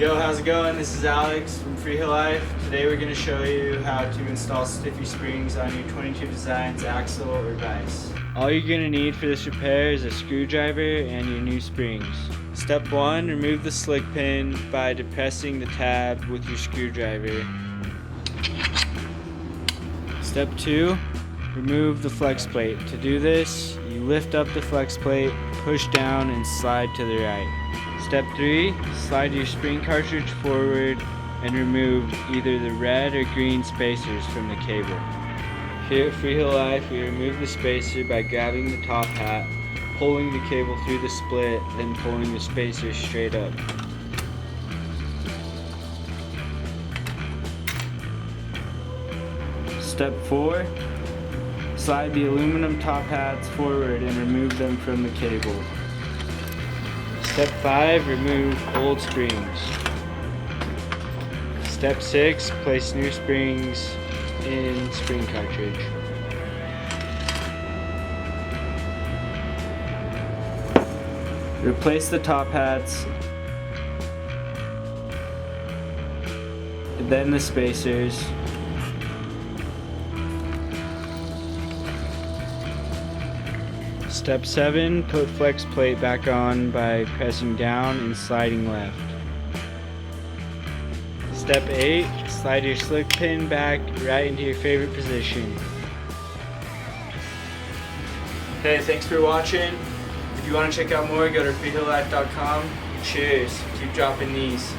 Yo, how's it going? This is Alex from Freeheel Life. Today we're going to show you how to install Stiffy springs on your 22 Designs AXL or Vice. All you're going to need for this repair is a screwdriver and your new springs. Step 1, remove the slick pin by depressing the tab with your screwdriver. Step 2, remove the flex plate. To do this, you lift up the flex plate, push down and slide to the right. Step 3, slide your spring cartridge forward and remove either the red or green spacers from the cable. Here at Freeheel Life, we remove the spacer by grabbing the top hat, pulling the cable through the split, then pulling the spacers straight up. Step 4, slide the aluminum top hats forward and remove them from the cable. Step 5, remove old springs. Step 6, place new springs in spring cartridge. Replace the top hats, and then the spacers. Step 7, put flex plate back on by pressing down and sliding left. Step 8, slide your slick pin back right into your favorite position. Hey, thanks for watching. If you want to check out more, go to freeheellife.com. Cheers. Keep dropping these.